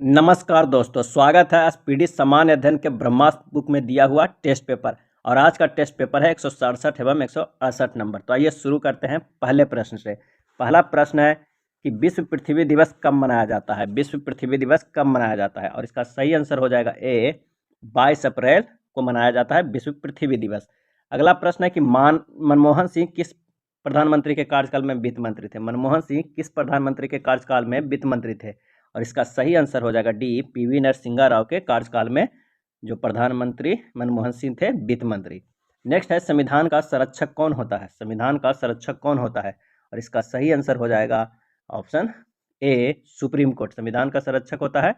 नमस्कार दोस्तों, स्वागत है स्पीडी सामान्य अध्ययन के ब्रह्मास्त्र बुक में दिया हुआ टेस्ट पेपर। और आज का टेस्ट पेपर है 167 एवं 168 नंबर। तो आइए शुरू करते हैं पहले प्रश्न से। पहला प्रश्न है कि विश्व पृथ्वी दिवस कब मनाया जाता है। विश्व पृथ्वी दिवस कब मनाया जाता है, और इसका सही आंसर हो जाएगा ए 22 अप्रैल को मनाया जाता है विश्व पृथ्वी दिवस। अगला प्रश्न है कि मनमोहन सिंह किस प्रधानमंत्री के कार्यकाल में वित्त मंत्री थे। मनमोहन सिंह किस प्रधानमंत्री के कार्यकाल में वित्त मंत्री थे, और इसका सही आंसर हो जाएगा डी पीवी नरसिंहा राव के कार्यकाल में जो प्रधानमंत्री मनमोहन सिंह थे वित्त मंत्री। नेक्स्ट है संविधान का संरक्षक कौन होता है। संविधान का संरक्षक कौन होता है, और इसका सही आंसर हो जाएगा ऑप्शन ए सुप्रीम कोर्ट। संविधान का संरक्षक होता है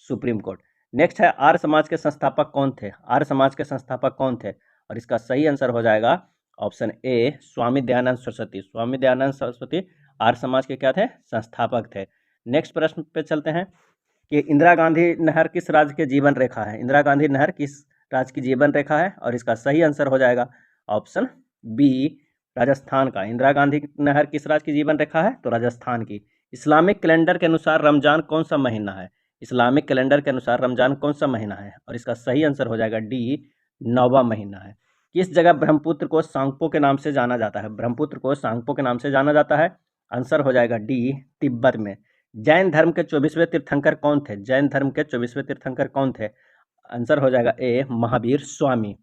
सुप्रीम कोर्ट। नेक्स्ट है आर्य समाज के संस्थापक कौन थे। आर्य समाज के संस्थापक कौन थे, और इसका सही आंसर हो जाएगा ऑप्शन ए स्वामी दयानंद सरस्वती। स्वामी दयानंद सरस्वती आर्य समाज के क्या थे, संस्थापक थे। नेक्स्ट प्रश्न पे चलते हैं कि इंदिरा गांधी नहर किस राज्य के जीवन रेखा है। इंदिरा गांधी नहर किस राज्य की जीवन रेखा है, और इसका सही आंसर हो जाएगा ऑप्शन बी राजस्थान का। इंदिरा गांधी नहर किस राज्य की जीवन रेखा है, तो राजस्थान की। इस्लामिक कैलेंडर के अनुसार रमजान कौन सा महीना है। इस्लामिक कैलेंडर के अनुसार रमजान कौन सा महीना है, और इसका सही आंसर हो जाएगा डी 9वां महीना है। किस जगह ब्रह्मपुत्र को सांगपो के नाम से जाना जाता है। ब्रह्मपुत्र को सांगपो के नाम से जाना जाता है, आंसर हो जाएगा डी तिब्बत में। जैन धर्म के 24वें तीर्थंकर कौन थे। जैन धर्म के 24वें तीर्थंकर कौन थे, आंसर हो जाएगा ए महावीर स्वामी।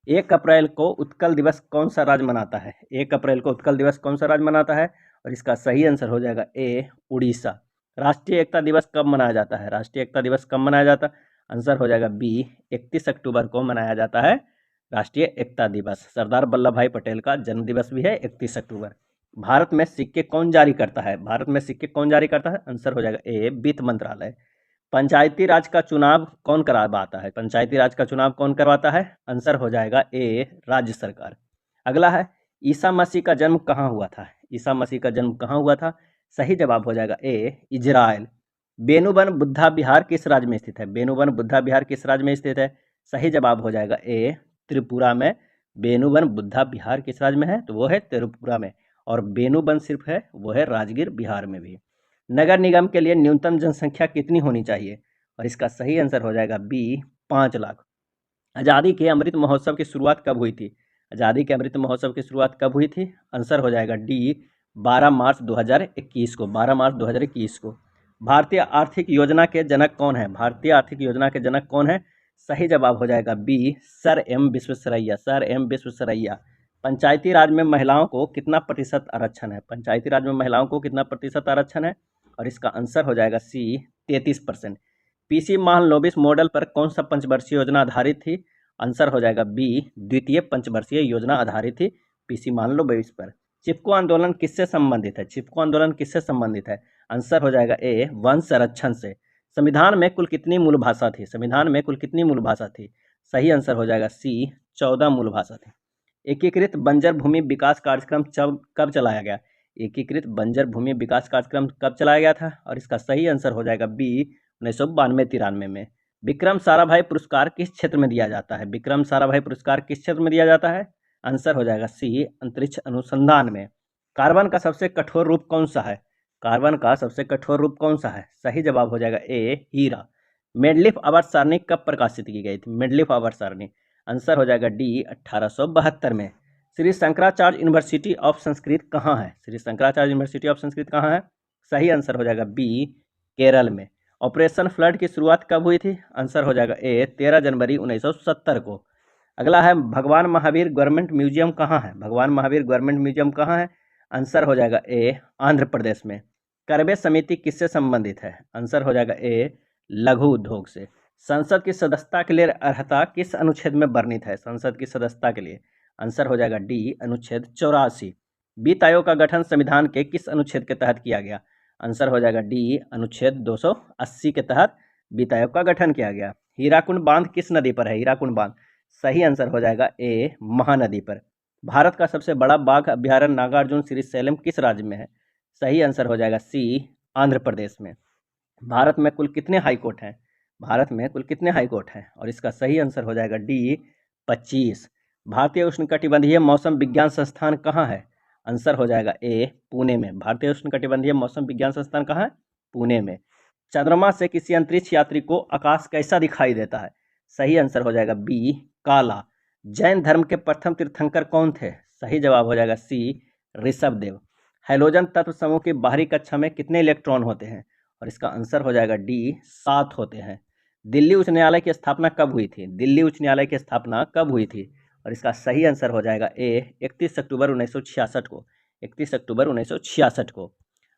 1 अप्रैल को उत्कल दिवस कौन सा राज्य मनाता है। 1 अप्रैल को उत्कल दिवस कौन सा राज्य मनाता है, और इसका सही आंसर हो जाएगा ए उड़ीसा। राष्ट्रीय एकता दिवस कब मनाया जाता है। राष्ट्रीय एकता दिवस कब मनाया जाता है, आंसर हो जाएगा बी 31 अक्टूबर को मनाया जाता है राष्ट्रीय एकता दिवस। सरदार वल्लभ भाई पटेल का जन्म दिवस भी है 31 अक्टूबर। भारत में सिक्के कौन जारी करता है। भारत में सिक्के कौन जारी करता है, आंसर हो जाएगा ए वित्त मंत्रालय। पंचायती राज का चुनाव कौन करवाता है। पंचायती राज का चुनाव कौन करवाता है, आंसर हो जाएगा ए राज्य सरकार। अगला है ईसा मसीह का जन्म कहाँ हुआ था। ईसा मसीह का जन्म कहाँ हुआ था, सही जवाब हो जाएगा ए इजराइल। बेनुबन बुद्धा विहार किस राज्य में स्थित है। बेनुबन बुद्धा विहार किस राज्य में स्थित है, सही जवाब हो जाएगा ए त्रिपुरा में। बेनुबन बुद्धा विहार किस राज्य में है, तो वो है त्रिपुरा में। और बेनुबन सिर्फ है वो है राजगीर बिहार में भी। नगर निगम के लिए न्यूनतम जनसंख्या कितनी होनी चाहिए, और इसका सही आंसर हो जाएगा बी 5 लाख। आज़ादी के अमृत महोत्सव की शुरुआत कब हुई थी। आज़ादी के अमृत महोत्सव की शुरुआत कब हुई थी, आंसर हो जाएगा डी 12 मार्च 2021 को। 12 मार्च 2021 को। भारतीय आर्थिक योजना के जनक कौन है। भारतीय आर्थिक योजना के जनक कौन है, सही जवाब हो जाएगा B sir M Visvesvaraya. Sir M Visvesvaraya. Panchayati Raj में महिलाओं को कितना प्रतिशत आरक्षण है। पंचायती राज में महिलाओं को कितना प्रतिशत आरक्षण है, और इसका आंसर हो जाएगा सी 33%। पीसी महालनोबिस मॉडल पर कौन सा पंचवर्षीय योजना आधारित थी, आंसर हो जाएगा बी द्वितीय पंचवर्षीय योजना आधारित थी पीसी महालनोबिस पर। चिपको आंदोलन किससे संबंधित है। चिपको आंदोलन किससे संबंधित है, आंसर हो जाएगा ए वन संरक्षण से। संविधान में कुल कितनी मूल भाषा थी। संविधान में कुल कितनी मूल भाषा थी, सही आंसर हो जाएगा सी 14 मूल भाषा थी। एकीकृत बंजर भूमि विकास कार्यक्रम कब चलाया गया। एकीकृत बंजर भूमि विकास कार्यक्रम कब चलाया गया था, और इसका सही आंसर हो जाएगा बी 1992-93 में। विक्रम साराभाई पुरस्कार किस क्षेत्र में दिया जाता है। विक्रम साराभाई पुरस्कार किस क्षेत्र में दिया जाता है, आंसर हो जाएगा सी अंतरिक्ष अनुसंधान में। कार्बन का सबसे कठोर रूप कौन सा है। कार्बन का सबसे कठोर रूप कौन सा है, सही जवाब हो जाएगा ए हीरा। मेडलिफ आवर्त सारणी कब प्रकाशित की गई थी। मेडलिफ आवर्त सारणी, आंसर हो जाएगा डी 1872 में। श्री शंकराचार्य यूनिवर्सिटी ऑफ संस्कृत कहाँ है। श्री शंकराचार्य यूनिवर्सिटी ऑफ संस्कृत कहाँ है, सही आंसर हो जाएगा बी केरल में। ऑपरेशन फ्लड की शुरुआत कब हुई थी, आंसर हो जाएगा ए 13 जनवरी 1970 को। अगला है भगवान महावीर गवर्नमेंट म्यूजियम कहाँ है। भगवान महावीर गवर्नमेंट म्यूजियम कहाँ है, आंसर हो जाएगा ए आंध्र प्रदेश में। करबे समिति किससे संबंधित है, आंसर हो जाएगा ए लघु उद्योग से। संसद की सदस्यता के लिए अर्हता किस अनुच्छेद में वर्णित है। संसद की सदस्यता के लिए, आंसर हो जाएगा डी अनुच्छेद 84। वित्त आयोग का गठन संविधान के किस अनुच्छेद के तहत किया गया, आंसर हो जाएगा डी अनुच्छेद 280 के तहत वित्त आयोग का गठन किया गया। हीराकुंड बांध किस नदी पर है। हीराकुंड बांध, सही आंसर हो जाएगा ए महानदी पर। भारत का सबसे बड़ा बाघ अभ्यारण्य नागार्जुन श्रीशैलम किस राज्य में है, सही आंसर हो जाएगा सी आंध्र प्रदेश में। भारत में कुल कितने हाई कोर्ट हैं। भारत में कुल कितने हाई कोर्ट हैं, और इसका सही आंसर हो जाएगा डी 25। भारतीय उष्णकटिबंधीय मौसम विज्ञान संस्थान कहाँ है, आंसर हो जाएगा ए पुणे में। भारतीय उष्णकटिबंधीय मौसम विज्ञान संस्थान कहाँ है, पुणे में। चंद्रमा से किसी अंतरिक्ष यात्री को आकाश कैसा दिखाई देता है? सही आंसर हो जाएगा बी, काला। जैन धर्म के प्रथम तीर्थंकर कौन थे? सही जवाब हो जाएगा सी, ऋषभदेव। हैलोजन तत्व समूह की बाहरी कक्षा में कितने इलेक्ट्रॉन होते हैं? और इसका आंसर हो जाएगा डी, 7 होते हैं। दिल्ली उच्च न्यायालय की स्थापना कब हुई थी? दिल्ली उच्च न्यायालय की स्थापना कब हुई थी? और इसका सही आंसर हो जाएगा ए, 31 अक्टूबर 1966 को। 31 अक्टूबर 1966 को।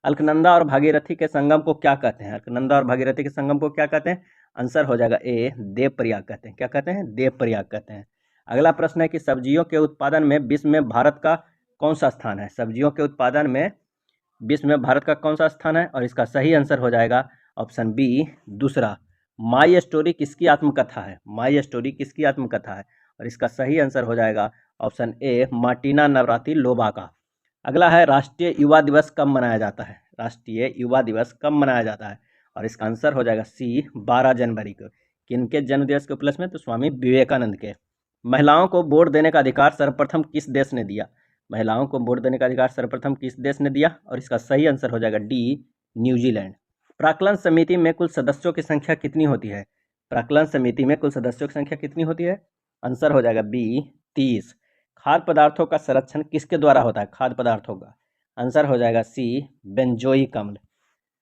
अलकनंदा और भागीरथी के संगम को क्या कहते हैं? अलकनंदा और भागीरथी के संगम को क्या कहते हैं? आंसर हो जाएगा ए, देवप्रयाग कहते हैं। क्या कहते हैं? देवप्रयाग कहते हैं। अगला प्रश्न है कि सब्जियों के उत्पादन में विश्व में भारत का कौन सा स्थान है? सब्जियों के उत्पादन में विश्व में भारत का कौन सा स्थान है? और इसका सही आंसर हो जाएगा ऑप्शन बी, दूसरा। माई स्टोरी किसकी आत्मकथा है? माई स्टोरी किसकी आत्मकथा है? और इसका सही आंसर हो जाएगा ऑप्शन ए, मार्टिना नवरातिलोवा का। अगला है राष्ट्रीय युवा दिवस कब मनाया जाता है? राष्ट्रीय युवा दिवस कब मनाया जाता है? और इसका आंसर हो जाएगा सी, 12 जनवरी को। किनके जन्मदिवस के उपलक्ष्य में? तो स्वामी विवेकानंद के। महिलाओं को वोट देने का अधिकार सर्वप्रथम किस देश ने दिया? महिलाओं को वोट देने का अधिकार सर्वप्रथम किस देश ने दिया? और इसका सही आंसर हो जाएगा डी, न्यूजीलैंड। प्राक्कलन समिति में कुल सदस्यों की संख्या कितनी होती है? प्राक्कलन समिति में कुल सदस्यों की संख्या कितनी होती है? आंसर हो जाएगा बी, 30। खाद्य पदार्थों का संरक्षण किसके द्वारा होता है? खाद्य पदार्थों का। आंसर हो जाएगा सी, बेंजोइक अम्ल।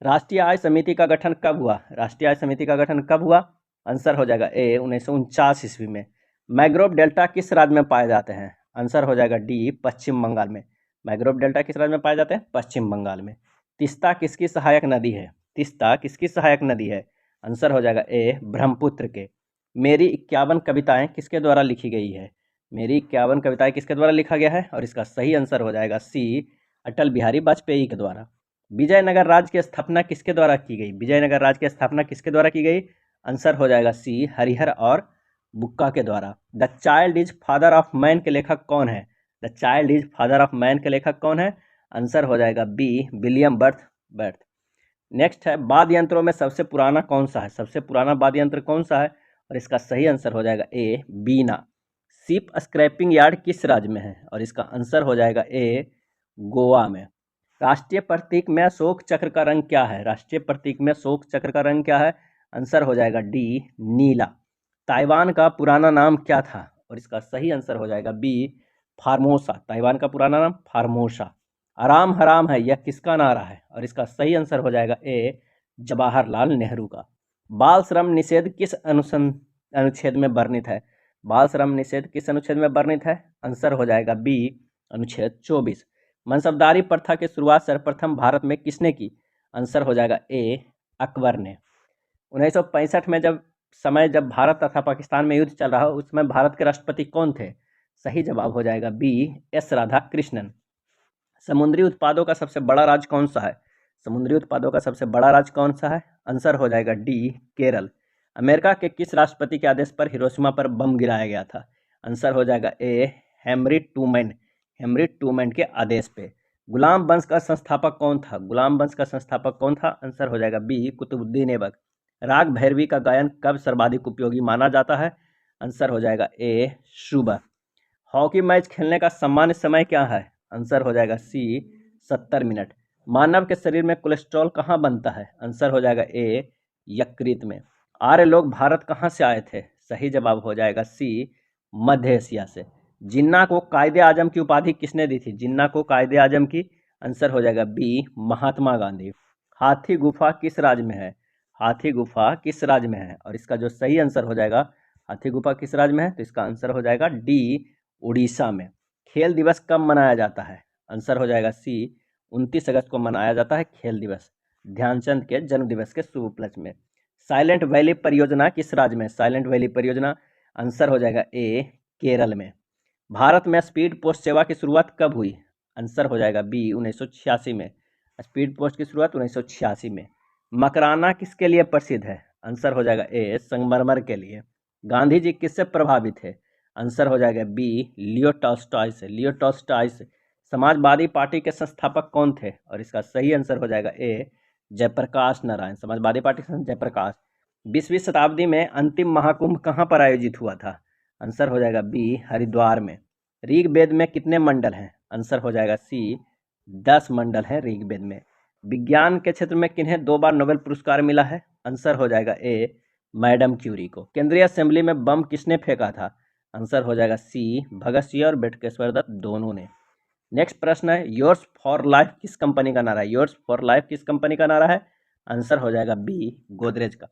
राष्ट्रीय आय समिति का गठन कब हुआ? राष्ट्रीय आय समिति का गठन कब हुआ? आंसर हो जाएगा ए, 1949 ईस्वी में। मैंग्रोव डेल्टा किस राज्य में पाए जाते हैं? आंसर हो जाएगा डी, पश्चिम बंगाल में। मैंग्रोव डेल्टा किस राज्य में पाए जाते हैं? पश्चिम बंगाल में। तीस्ता किसकी सहायक नदी है? तीस्ता किसकी सहायक नदी है? आंसर हो जाएगा ए, ब्रह्मपुत्र के। मेरी 51 कविताएं किसके द्वारा लिखी गई है? मेरी 51 कविताएं किसके द्वारा लिखा गया है? और इसका सही आंसर हो जाएगा सी, अटल बिहारी वाजपेयी के द्वारा। विजयनगर राज्य की स्थापना किसके द्वारा की गई? विजयनगर राज्य की स्थापना किसके द्वारा की गई? आंसर हो जाएगा सी, हरिहर और बुक्का के द्वारा। The child is father of man के लेखक कौन है? The child is father of man के लेखक कौन है? आंसर हो जाएगा बी, विलियम बर्थ। नेक्स्ट है वाद्य यंत्रों में सबसे पुराना कौन सा है? सबसे पुराना वाद्य यंत्र कौन सा है? और इसका सही आंसर हो जाएगा ए, बीना। शिप स्क्रैपिंग यार्ड किस राज्य में है? और इसका आंसर हो जाएगा ए, गोवा में। राष्ट्रीय प्रतीक में अशोक चक्र का रंग क्या है? राष्ट्रीय प्रतीक में अशोक चक्र का रंग क्या है? आंसर हो जाएगा डी, नीला। ताइवान का पुराना नाम क्या था? और इसका सही आंसर हो जाएगा बी, फार्मोसा। ताइवान का पुराना नाम फार्मोसा। आराम हराम है यह किसका नारा है? और इसका सही आंसर हो जाएगा ए, जवाहरलाल नेहरू का। बाल श्रम निषेध किस अनुच्छेद में वर्णित है? बाल श्रम निषेध किस अनुच्छेद में वर्णित है? आंसर हो जाएगा बी, अनुच्छेद 24। मनसबदारी प्रथा की शुरुआत सर्वप्रथम भारत में किसने की? आंसर हो जाएगा ए, अकबर ने। 1965 में जब भारत तथा पाकिस्तान में युद्ध चल रहा हो उस समय भारत के राष्ट्रपति कौन थे? सही जवाब हो जाएगा बी, एस राधाकृष्णन। समुद्री उत्पादों का सबसे बड़ा राज्य कौन सा है? समुद्री उत्पादों का सबसे बड़ा राज्य कौन सा है? आंसर हो जाएगा डी, केरल। अमेरिका के किस राष्ट्रपति के आदेश पर हिरोशिमा पर बम गिराया गया था? आंसर हो जाएगा ए, हेनरी ट्रूमैन के आदेश पे। गुलाम वंश का संस्थापक कौन था? गुलाम वंश का संस्थापक कौन था? आंसर हो जाएगा बी, कुतुबुद्दीन ऐबक। राग भैरवी का गायन कब सर्वाधिक उपयोगी माना जाता है? आंसर हो जाएगा ए, सुबह। हॉकी मैच खेलने का सामान्य समय क्या है? आंसर हो जाएगा सी, 70 मिनट। मानव के शरीर में कोलेस्ट्रॉल कहाँ बनता है? आंसर हो जाएगा ए, यकृत में। आर्य लोग भारत कहाँ से आए थे? सही जवाब हो जाएगा सी, मध्य एशिया से। जिन्ना को कायदे आजम की उपाधि किसने दी थी? जिन्ना को कायदे आजम की? आंसर हो जाएगा बी, महात्मा गांधी। हाथी गुफा किस राज्य में है? हाथी गुफा किस राज्य में है? और इसका जो सही आंसर हो जाएगा हाथी गुफा किस राज्य में है? तो इसका आंसर हो जाएगा डी, उड़ीसा में। खेल दिवस कब मनाया जाता है? आंसर हो जाएगा सी, 29 अगस्त को मनाया जाता है खेल दिवस, ध्यानचंद के जन्म दिवस के शुभ उपलक्ष्य में। साइलेंट वैली परियोजना किस राज्य में? साइलेंट वैली परियोजना आंसर हो जाएगा ए, केरल में। भारत में स्पीड पोस्ट सेवा की शुरुआत कब हुई? आंसर हो जाएगा बी, 1986 में। स्पीड पोस्ट की शुरुआत 1986 में। मकराना किसके लिए प्रसिद्ध है? आंसर हो जाएगा ए, संगमरमर के लिए। गांधी जी किससे प्रभावित थे? आंसर हो जाएगा बी, लियो टॉल्स्टॉय से। लियो टॉल्स्टॉय से। समाजवादी पार्टी के संस्थापक कौन थे? और इसका सही आंसर हो जाएगा ए, जयप्रकाश नारायण। समाजवादी पार्टी के जयप्रकाश। 20वीं शताब्दी में अंतिम महाकुंभ कहाँ पर आयोजित हुआ था? आंसर हो जाएगा बी, हरिद्वार में। ऋग्वेद में कितने मंडल हैं? आंसर हो जाएगा सी, 10 मंडल हैं ऋग्वेद में। विज्ञान के क्षेत्र में किन्हें 2 बार नोबेल पुरस्कार मिला है? आंसर हो जाएगा ए मैडम क्यूरी को। केंद्रीय असेंबली में बम किसने फेंका था? आंसर हो जाएगा सी भगत सिंह और बटुकेश्वर दत्त दोनों ने। नेक्स्ट प्रश्न है, योर्स फॉर लाइफ किस कंपनी का नारा है? योर्स फॉर लाइफ किस कंपनी का नारा है? आंसर हो जाएगा बी गोदरेज का।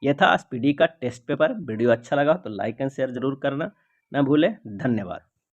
यह था स्पीडी का टेस्ट पेपर। वीडियो अच्छा लगा तो लाइक एंड शेयर जरूर करना ना भूलें। धन्यवाद।